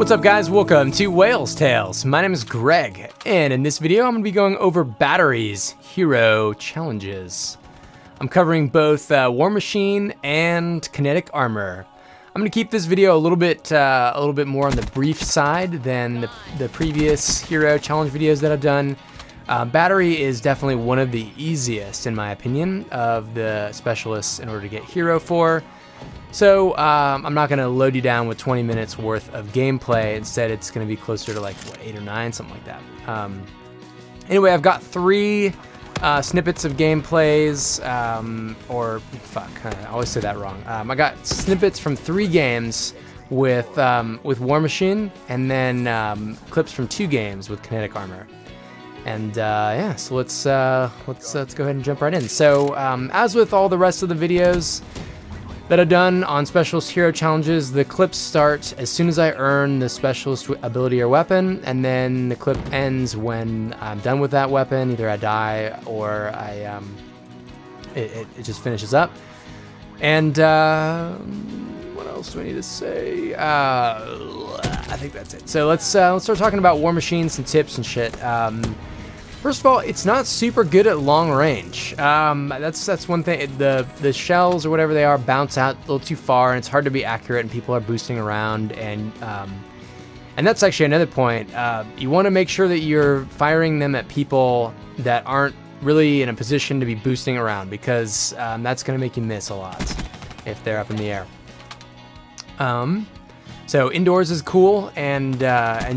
What's up guys, welcome to Whales Tales. My name is Greg, and in this video I'm going to be going over batteries, hero challenges. I'm covering both War Machine and Kinetic armor. I'm going to keep this video a little bit more on the brief side than the previous hero challenge videos that I've done. Battery is definitely one of the easiest, in my opinion, of the specialists in order to get hero for. So I'm not going to load you down with 20 minutes worth of gameplay. Instead, it's going to be closer to like, what, 8 or 9, something like that. Anyway, I've got 3 snippets of gameplays, I always say that wrong. I got snippets from 3 games with War Machine, and then clips from 2 games with Kinetic armor. And yeah, so let's go ahead and jump right in. So as with all the rest of the videos that I've done on Specialist Hero Challenges, the clips start as soon as I earn the Specialist ability or weapon, and then the clip ends when I'm done with that weapon. Either I die or it just finishes up. And what else do I need to say? I think that's it. So let's start talking about War Machine, some tips and shit. First of all, it's not super good at long range. That's one thing. The shells or whatever they are bounce out a little too far, and it's hard to be accurate, and people are boosting around. And that's actually another point. You want to make sure that you're firing them at people that aren't really in a position to be boosting around, because that's going to make you miss a lot if they're up in the air. So indoors is cool, and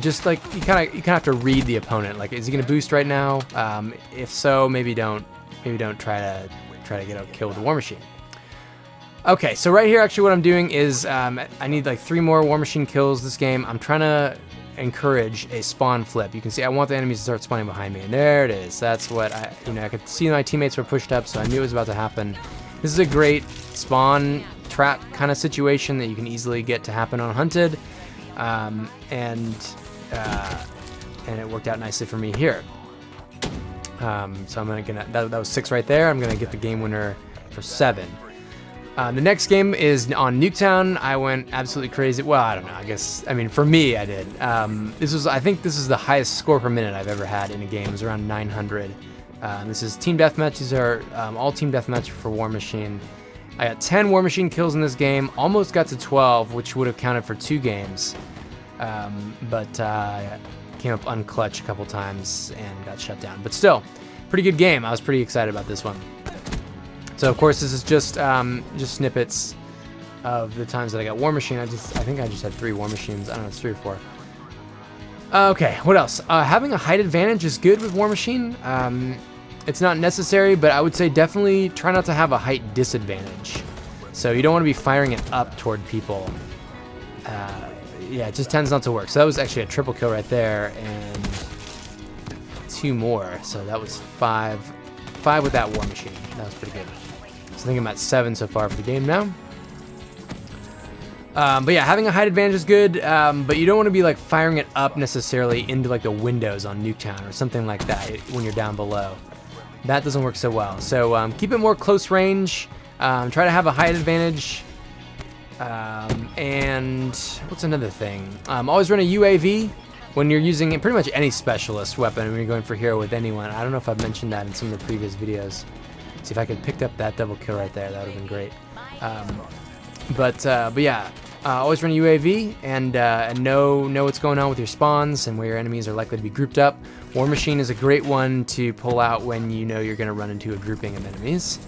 just like you kind of have to read the opponent. Like, is he gonna boost right now? If so, maybe don't try to get a kill with the War Machine. Okay, so right here, actually, what I'm doing is I need like 3 more War Machine kills this game. I'm trying to encourage a spawn flip. You can see I want the enemies to start spawning behind me, and there it is. That's what I could see my teammates were pushed up, so I knew it was about to happen. This is a great spawn trap kind of situation that you can easily get to happen on Hunted, and it worked out nicely for me here. So I'm gonna that was 6 right there. I'm gonna get the game winner for 7. The next game is on Nuketown. I went absolutely crazy. Well, I don't know. I mean, for me, I did. I think this is the highest score per minute I've ever had in a game. It was around 900. This is team deathmatch. These are all team deathmatch for War Machine. I got 10 War Machine kills in this game, almost got to 12, which would have counted for 2 games. But came up unclutch a couple times and got shut down. But still, pretty good game. I was pretty excited about this one. So of course, this is just snippets of the times that I got War Machine. I think I just had 3 War Machines. I don't know, it's 3 or 4. Okay, what else? Having a height advantage is good with War Machine. It's not necessary, but I would say definitely try not to have a height disadvantage. So you don't want to be firing it up toward people. Yeah, it just tends not to work. So that was actually a triple kill right there, and 2 more. So that was 5 with that War Machine. That was pretty good. So I think I'm at 7 so far for the game now. But yeah, having a height advantage is good, but you don't want to be like firing it up necessarily into like the windows on Nuketown or something like that when you're down below. That doesn't work so well. So keep it more close range. Try to have a height advantage. And what's another thing? Always run a UAV when you're using pretty much any specialist weapon when you're going for hero with anyone. I don't know if I've mentioned that in some of the previous videos. See if I could pick up that double kill right there. That would have been great. But yeah, always run a UAV and know what's going on with your spawns and where your enemies are likely to be grouped up. War Machine is a great one to pull out when you know you're going to run into a grouping of enemies.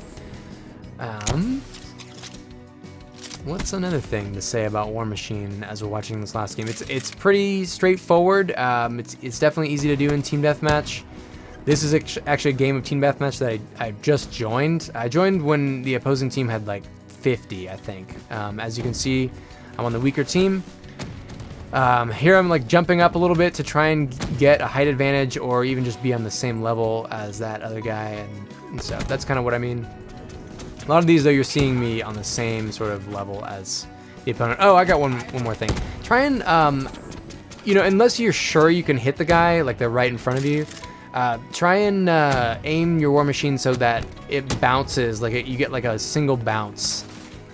What's another thing to say about War Machine as we're watching this last game? It's pretty straightforward. It's definitely easy to do in Team Deathmatch. This is actually a game of Team Deathmatch that I just joined. I joined when the opposing team had like 50, I think. As you can see, I'm on the weaker team. Here I'm like jumping up a little bit to try and get a height advantage, or even just be on the same level as that other guy, and so that's kind of what I mean. A lot of these though, you're seeing me on the same sort of level as the opponent. Oh, I got one more thing. Try and unless you're sure you can hit the guy like they're right in front of you, try and aim your War Machine so that it bounces, like you get like a single bounce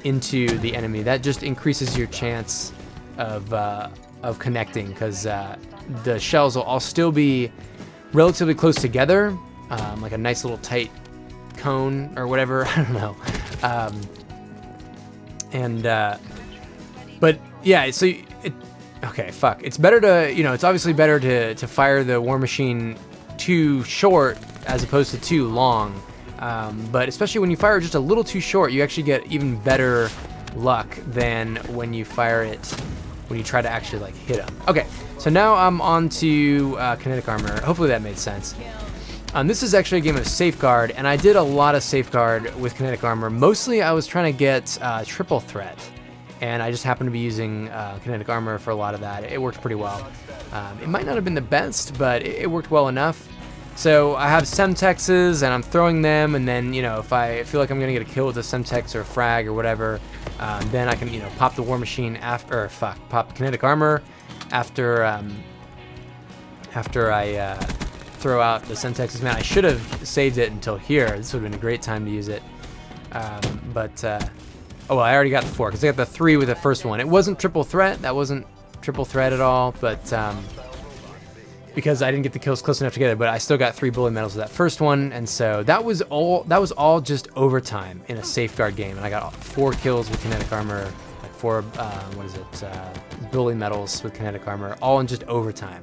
into the enemy. That just increases your chance of of connecting, because the shells will all still be relatively close together, like a nice little tight cone or whatever. I don't know. But yeah, so okay, fuck. It's better to, it's obviously better to fire the war machine too short as opposed to too long. But especially when you fire just a little too short, you actually get even better luck than when you fire it, when you try to actually like hit them. Okay, so now I'm on to kinetic armor. Hopefully that made sense. This is actually a game of safeguard, and I did a lot of safeguard with kinetic armor. Mostly I was trying to get triple threat, and I just happened to be using kinetic armor for a lot of that. It worked pretty well. It might not have been the best, but it worked well enough. So I have Semtexes, and I'm throwing them, and then, if I feel like I'm going to get a kill with a Semtex or a frag or whatever, then I can, pop the war machine after, pop kinetic armor after I throw out the Semtexes. Man, I should have saved it until here. This would have been a great time to use it. Oh, well, I already got the 4, because I got the 3 with the first one. It wasn't triple threat. That wasn't triple threat at all, but because I didn't get the kills close enough together, but I still got 3 bullet medals with that first one, and so that was all just overtime in a safeguard game, and I got 4 kills with kinetic armor, like 4 bullet medals with kinetic armor, all in just overtime,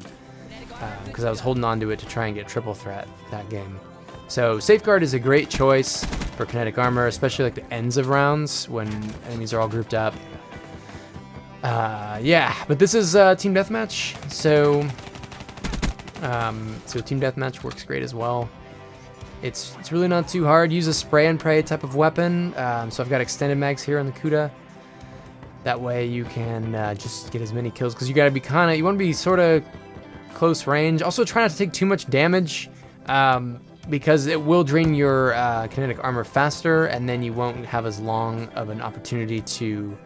because I was holding on to it to try and get triple threat that game. So safeguard is a great choice for kinetic armor, especially like the ends of rounds when enemies are all grouped up. Yeah, but this is team deathmatch, so team deathmatch works great as well. It's really not too hard. Use a spray and pray type of weapon. So I've got extended mags here on the Kuda. That way you can just get as many kills, because you got to be you want to be sort of close range. Also try not to take too much damage, because it will drain your kinetic armor faster, and then you won't have as long of an opportunity to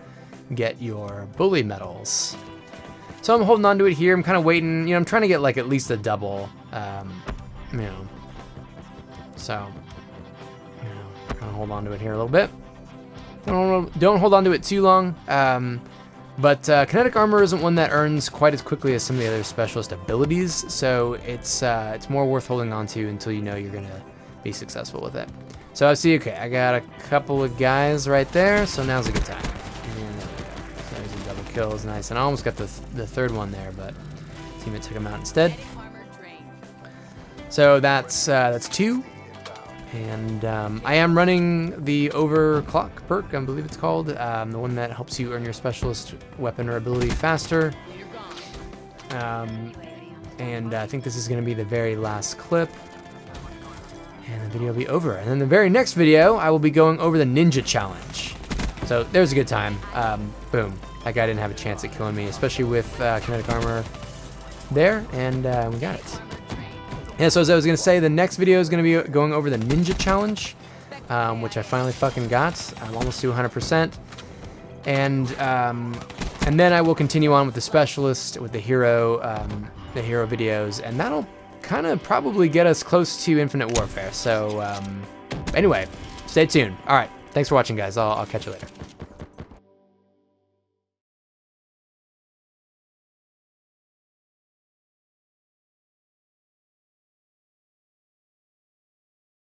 get your bully medals. So I'm holding on to it here. I'm kind of waiting. I'm trying to get like at least a double. So, kind of hold on to it here a little bit. Don't hold on to it too long. But kinetic armor isn't one that earns quite as quickly as some of the other specialist abilities. So it's more worth holding on to until you know you're gonna be successful with it. So I see. Okay, I got a couple of guys right there. So now's a good time. Kills, nice, and I almost got the third one there, but teammate took him out instead. So that's 2, and I am running the overclock perk, I believe it's called, the one that helps you earn your specialist weapon or ability faster. And I think this is going to be the very last clip, and the video will be over. And then the very next video, I will be going over the ninja challenge. So there's a good time. Boom. That guy didn't have a chance at killing me, especially with kinetic armor there, and we got it. Yeah, so as I was going to say, the next video is going to be going over the ninja challenge, which I finally fucking got. I'm almost to 100%. And then I will continue on with the specialist, with the hero videos, and that'll kind of probably get us close to Infinite Warfare. So anyway, stay tuned. All right, thanks for watching, guys. I'll catch you later.